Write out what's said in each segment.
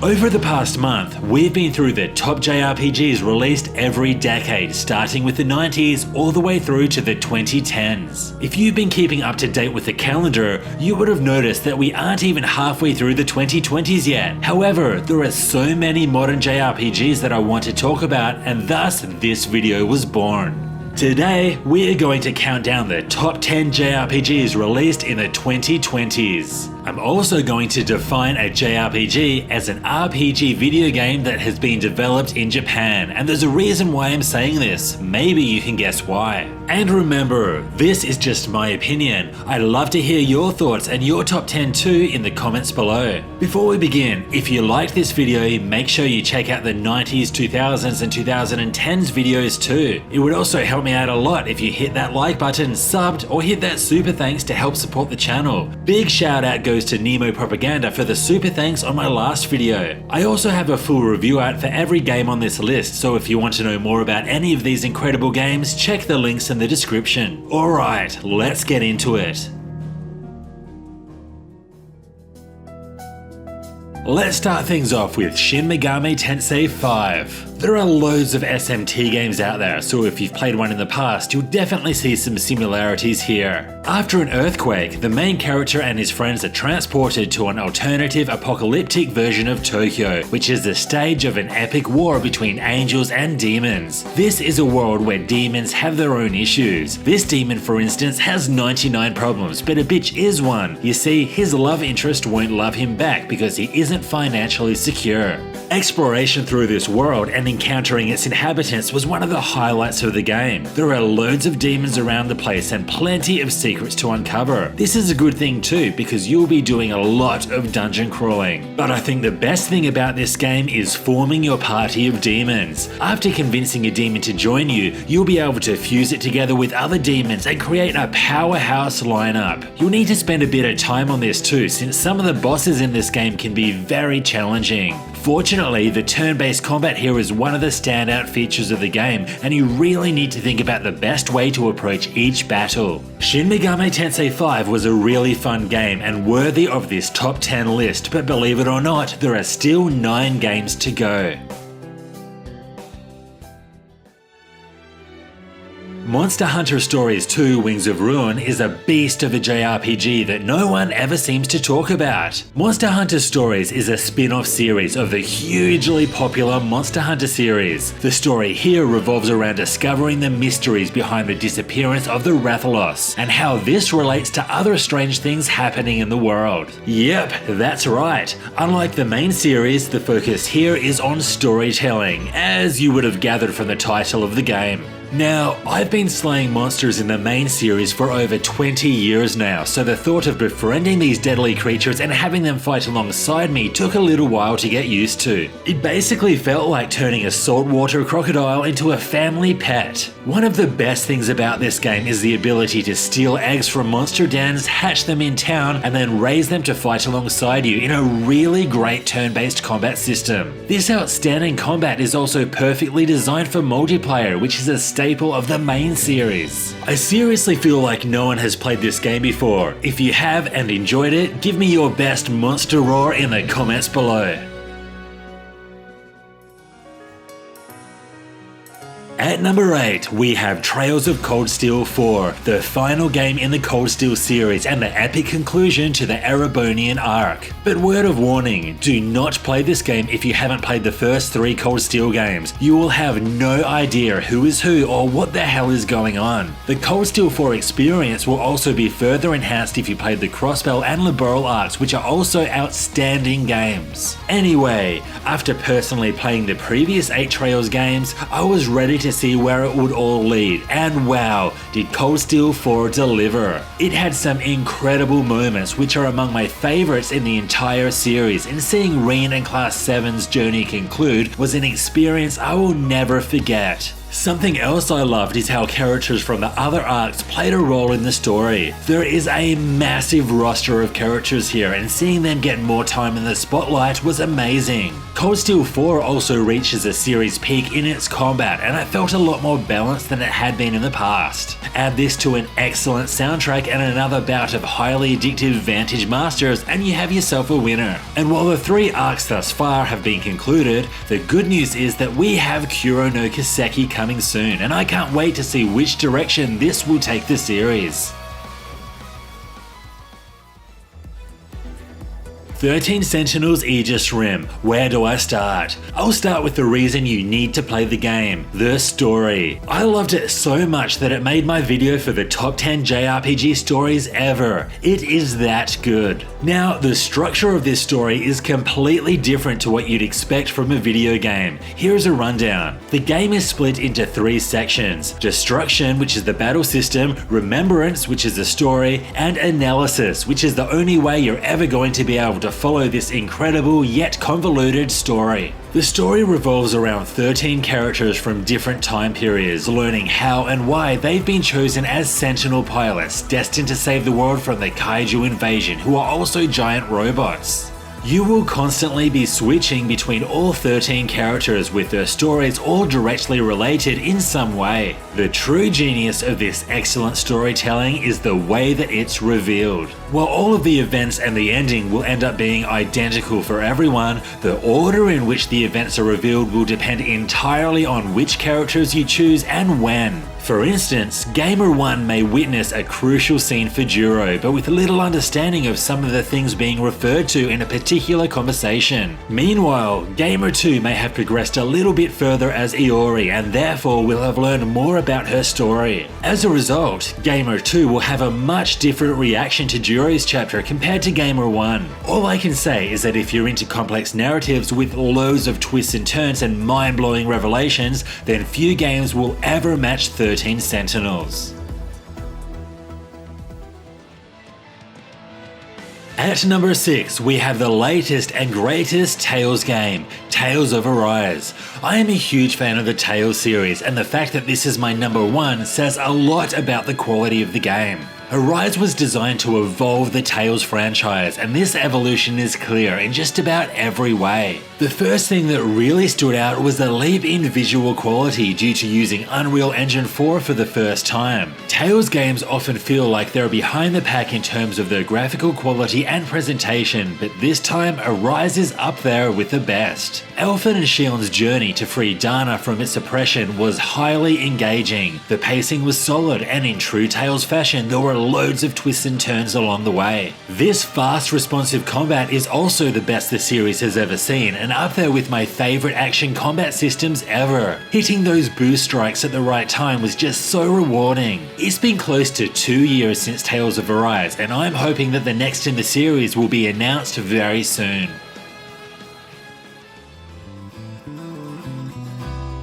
Over the past month, we've been through the top JRPGs released every decade, starting with the 90s all the way through to the 2010s. If you've been keeping up to date with the calendar, you would have noticed that we aren't even halfway through the 2020s yet. However, there are so many modern JRPGs that I want to talk about, and thus this video was born. Today, we are going to count down the top 10 JRPGs released in the 2020s. I'm also going to define a JRPG as an RPG video game that has been developed in Japan, and there's a reason why I'm saying this. Maybe you can guess why. And remember, this is just my opinion. I'd love to hear your thoughts and your top 10 too in the comments below. Before we begin, if you liked this video, make sure you check out the 90s, 2000s and 2010s videos too. It would also help me out a lot if you hit that like button, subbed, or hit that super thanks to help support the channel. Big shout out goes to Nemo Propaganda for the super thanks on my last video. I also have a full review out for every game on this list, so if you want to know more about any of these incredible games, check the links in the description. Alright, let's get into it. Let's start things off with Shin Megami Tensei 5. There are loads of SMT games out there, so if you've played one in the past, you'll definitely see some similarities here. After an earthquake, the main character and his friends are transported to an alternative apocalyptic version of Tokyo, which is the stage of an epic war between angels and demons. This is a world where demons have their own issues. This demon, for instance, has 99 problems, but a bitch is one. You see, his love interest won't love him back because he isn't financially secure. Exploration through this world and encountering its inhabitants was one of the highlights of the game. There are loads of demons around the place and plenty of secrets to uncover. This is a good thing too, because you'll be doing a lot of dungeon crawling. But I think the best thing about this game is forming your party of demons. After convincing a demon to join you, you'll be able to fuse it together with other demons and create a powerhouse lineup. You'll need to spend a bit of time on this too, since some of the bosses in this game can be very challenging. Fortunately, the turn-based combat here is one of the standout features of the game, and you really need to think about the best way to approach each battle. Shin Megami Tensei 5 was a really fun game and worthy of this top 10 list, but believe it or not, there are still 9 games to go. Monster Hunter Stories 2 Wings of Ruin is a beast of a JRPG that no one ever seems to talk about. Monster Hunter Stories is a spin-off series of the hugely popular Monster Hunter series. The story here revolves around discovering the mysteries behind the disappearance of the Rathalos, and how this relates to other strange things happening in the world. Yep, that's right. Unlike the main series, the focus here is on storytelling, as you would have gathered from the title of the game. Now, I've been slaying monsters in the main series for over 20 years now, so the thought of befriending these deadly creatures and having them fight alongside me took a little while to get used to. It basically felt like turning a saltwater crocodile into a family pet. One of the best things about this game is the ability to steal eggs from monster dens, hatch them in town, and then raise them to fight alongside you in a really great turn-based combat system. This outstanding combat is also perfectly designed for multiplayer, which is a staple of the main series. I seriously feel like no one has played this game before. If you have and enjoyed it, give me your best monster roar in the comments below. At number 8, we have Trails of Cold Steel 4, the final game in the Cold Steel series and the epic conclusion to the Erebonian arc. But word of warning, do not play this game if you haven't played the first 3 Cold Steel games. You will have no idea who is who or what the hell is going on. The Cold Steel 4 experience will also be further enhanced if you played the Crossbell and Liberl arcs, which are also outstanding games. Anyway, after personally playing the previous 8 Trails games, I was ready to see where it would all lead, and wow, did Cold Steel 4 deliver. It had some incredible moments which are among my favourites in the entire series, and seeing Reen and Class 7's journey conclude was an experience I will never forget. Something else I loved is how characters from the other arcs played a role in the story. There is a massive roster of characters here, and seeing them get more time in the spotlight was amazing. Cold Steel 4 also reaches a series peak in its combat, and it felt a lot more balanced than it had been in the past. Add this to an excellent soundtrack and another bout of highly addictive Vantage Masters, and you have yourself a winner. And while the 3 arcs thus far have been concluded, the good news is that we have Kuro no Kiseki coming soon, and I can't wait to see which direction this will take the series. 13 Sentinels Aegis Rim. Where do I start? I'll start with the reason you need to play the game, the story. I loved it so much that it made my video for the top 10 JRPG stories ever. It is that good. Now, the structure of this story is completely different to what you'd expect from a video game. Here's a rundown. The game is split into 3 sections: Destruction, which is the battle system, Remembrance, which is the story, and Analysis, which is the only way you're ever going to be able to follow this incredible yet convoluted story. The story revolves around 13 characters from different time periods, learning how and why they've been chosen as Sentinel pilots, destined to save the world from the kaiju invasion, who are also giant robots. You will constantly be switching between all 13 characters, with their stories all directly related in some way. The true genius of this excellent storytelling is the way that it's revealed. While all of the events and the ending will end up being identical for everyone, the order in which the events are revealed will depend entirely on which characters you choose and when. For instance, Gamer 1 may witness a crucial scene for Juro, but with little understanding of some of the things being referred to in a particular conversation. Meanwhile, Gamer 2 may have progressed a little bit further as Iori, and therefore will have learned more about her story. As a result, Gamer 2 will have a much different reaction to Juro's chapter compared to Gamer 1. All I can say is that if you're into complex narratives with loads of twists and turns and mind-blowing revelations, then few games will ever match 13 Sentinels. At number 6, we have the latest and greatest Tales game, Tales of Arise. I am a huge fan of the Tales series, and the fact that this is my number 1 says a lot about the quality of the game. Arise was designed to evolve the Tales franchise, and this evolution is clear in just about every way. The first thing that really stood out was the leap in visual quality due to using Unreal Engine 4 for the first time. Tales games often feel like they're behind the pack in terms of their graphical quality and presentation, but this time Arise is up there with the best. Elphin and Shion's journey to free Dana from its oppression was highly engaging. The pacing was solid, and in true Tales fashion, there were loads of twists and turns along the way. This fast, responsive combat is also the best the series has ever seen, and up there with my favourite action combat systems ever. Hitting those boost strikes at the right time was just so rewarding. It's been close to 2 years since Tales of Arise, and I'm hoping that the next in the series will be announced very soon.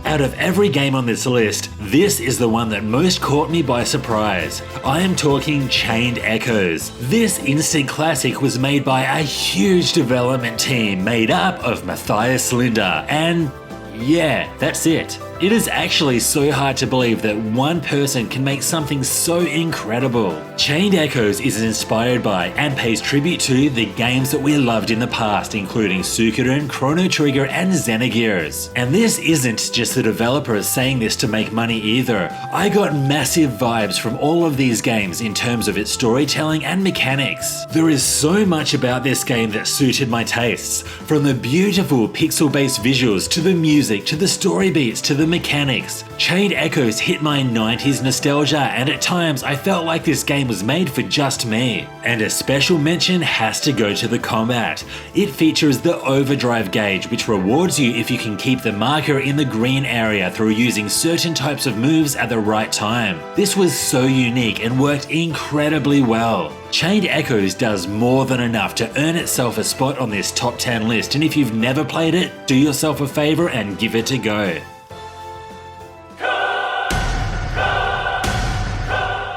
Out of every game on this list, this is the one that most caught me by surprise. I am talking Chained Echoes. This instant classic was made by a huge development team made up of Matthias Linder, and yeah, that's it. It is actually so hard to believe that one person can make something so incredible. Chained Echoes is inspired by and pays tribute to the games that we loved in the past, including Suikoden, Chrono Trigger, and Xenogears. And this isn't just the developers saying this to make money either. I got massive vibes from all of these games in terms of its storytelling and mechanics. There is so much about this game that suited my tastes, from the beautiful pixel-based visuals to the music to the story beats to the mechanics. Chained Echoes hit my 90s nostalgia, and at times I felt like this game was made for just me. And a special mention has to go to the combat. It features the overdrive gauge, which rewards you if you can keep the marker in the green area through using certain types of moves at the right time. This was so unique and worked incredibly well. Chained Echoes does more than enough to earn itself a spot on this top 10 list, and if you've never played it, do yourself a favor and give it a go.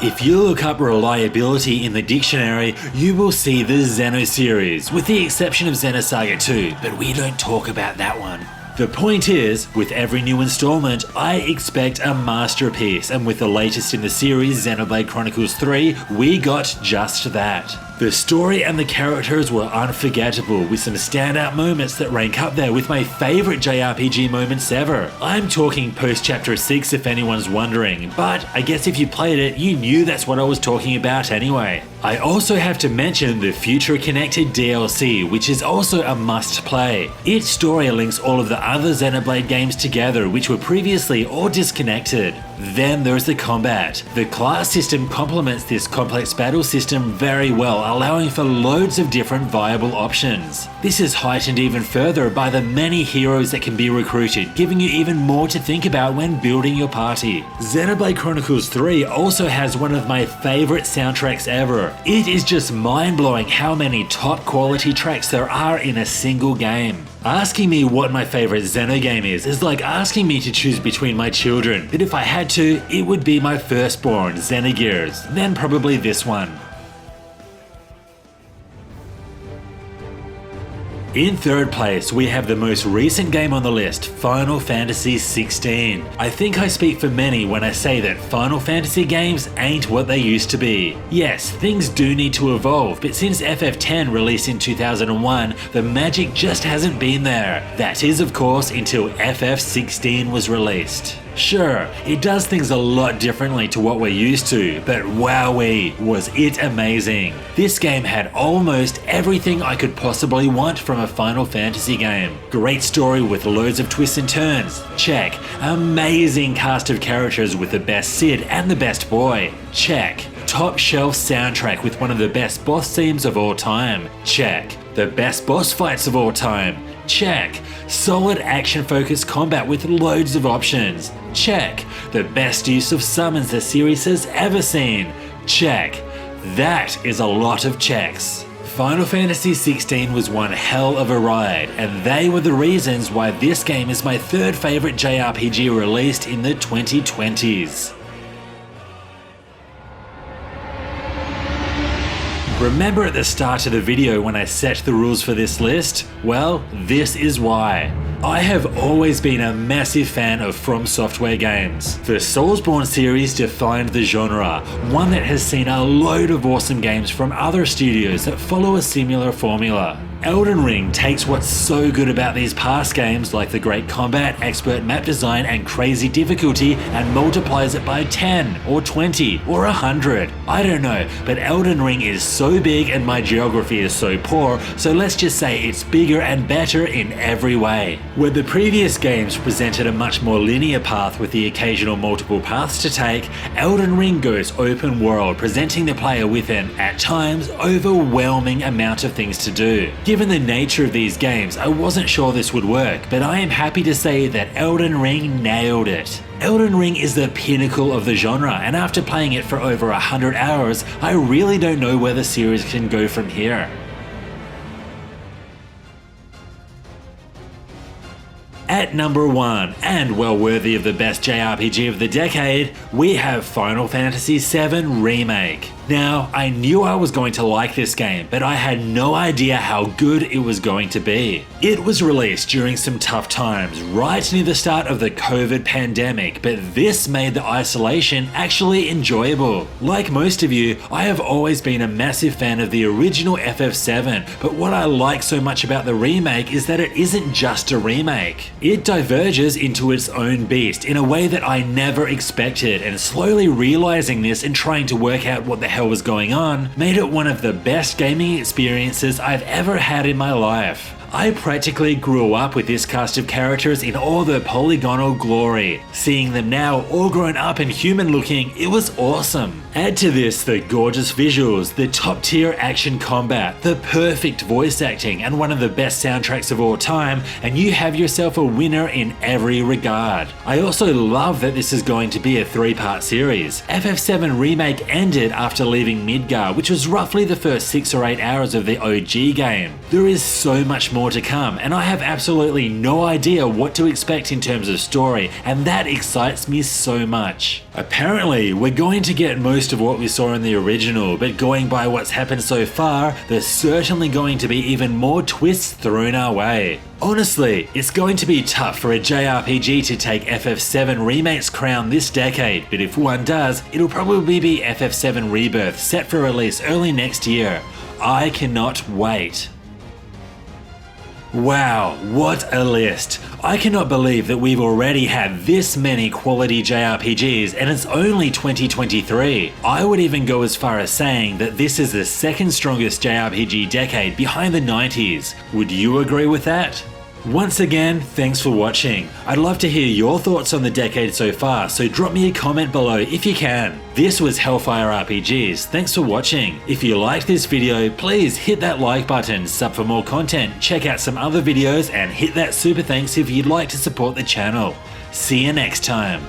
If you look up reliability in the dictionary, you will see the Xeno series, with the exception of Xenosaga 2, but we don't talk about that one. The point is, with every new installment, I expect a masterpiece, and with the latest in the series, Xenoblade Chronicles 3, we got just that. The story and the characters were unforgettable, with some standout moments that rank up there with my favourite JRPG moments ever. I'm talking post-chapter 6 if anyone's wondering, but I guess if you played it, you knew that's what I was talking about anyway. I also have to mention the Future Connected DLC, which is also a must-play. Its story links all of the other Xenoblade games together, which were previously all disconnected. Then there's the combat. The class system complements this complex battle system very well, allowing for loads of different viable options. This is heightened even further by the many heroes that can be recruited, giving you even more to think about when building your party. Xenoblade Chronicles 3 also has one of my favourite soundtracks ever. It is just mind-blowing how many top quality tracks there are in a single game. Asking me what my favourite Xeno game is like asking me to choose between my children, but if I had to, it would be my firstborn, Xenogears, then probably this one. In third place, we have the most recent game on the list, Final Fantasy XVI. I think I speak for many when I say that Final Fantasy games ain't what they used to be. Yes, things do need to evolve, but since FF10 released in 2001, the magic just hasn't been there. That is, of course, until FF16 was released. Sure, it does things a lot differently to what we're used to, but wowee, was it amazing. This game had almost everything I could possibly want from a Final Fantasy game. Great story with loads of twists and turns, check. Amazing cast of characters with the best Cid and the best boy, check. Top shelf soundtrack with one of the best boss themes of all time, check. The best boss fights of all time, check. Solid action-focused combat with loads of options, check. The best use of summons the series has ever seen, check. That is a lot of checks. Final Fantasy XVI was one hell of a ride, and they were the reasons why this game is my third favourite JRPG released in the 2020s. Remember at the start of the video when I set the rules for this list? Well, this is why. I have always been a massive fan of From Software games. The Soulsborne series defined the genre, one that has seen a load of awesome games from other studios that follow a similar formula. Elden Ring takes what's so good about these past games, like the great combat, expert map design, and crazy difficulty, and multiplies it by 10, or 20, or 100. I don't know, but Elden Ring is so big and my geography is so poor, so let's just say it's bigger and better in every way. Where the previous games presented a much more linear path with the occasional multiple paths to take, Elden Ring goes open world, presenting the player with an, at times, overwhelming amount of things to do. Given the nature of these games, I wasn't sure this would work, but I am happy to say that Elden Ring nailed it. Elden Ring is the pinnacle of the genre, and after playing it for over 100 hours, I really don't know where the series can go from here. At number 1, and well worthy of the best JRPG of the decade, we have Final Fantasy VII Remake. Now, I knew I was going to like this game, but I had no idea how good it was going to be. It was released during some tough times, right near the start of the COVID pandemic, but this made the isolation actually enjoyable. Like most of you, I have always been a massive fan of the original FF7, but what I like so much about the remake is that it isn't just a remake. It diverges into its own beast in a way that I never expected, and slowly realizing this and trying to work out what the hell was going on made it one of the best gaming experiences I've ever had in my life. I practically grew up with this cast of characters in all their polygonal glory. Seeing them now all grown up and human looking, it was awesome. Add to this the gorgeous visuals, the top tier action combat, the perfect voice acting, and one of the best soundtracks of all time, and you have yourself a winner in every regard. I also love that this is going to be a 3-part series. FF7 Remake ended after leaving Midgar, which was roughly the first 6 or 8 hours of the OG game. There is so much more more to come, and I have absolutely no idea what to expect in terms of story, and that excites me so much. Apparently, we're going to get most of what we saw in the original, but going by what's happened so far, there's certainly going to be even more twists thrown our way. Honestly, it's going to be tough for a JRPG to take FF7 Remake's crown this decade, but if one does, it'll probably be FF7 Rebirth, set for release early next year. I cannot wait. Wow, what a list! I cannot believe that we've already had this many quality JRPGs and it's only 2023. I would even go as far as saying that this is the second strongest JRPG decade behind the 90s. Would you agree with that? Once again, thanks for watching. I'd love to hear your thoughts on the decade so far, so drop me a comment below if you can. This was Hellfire RPGs, thanks for watching. If you liked this video, please hit that like button, sub for more content, check out some other videos, and hit that super thanks if you'd like to support the channel. See you next time.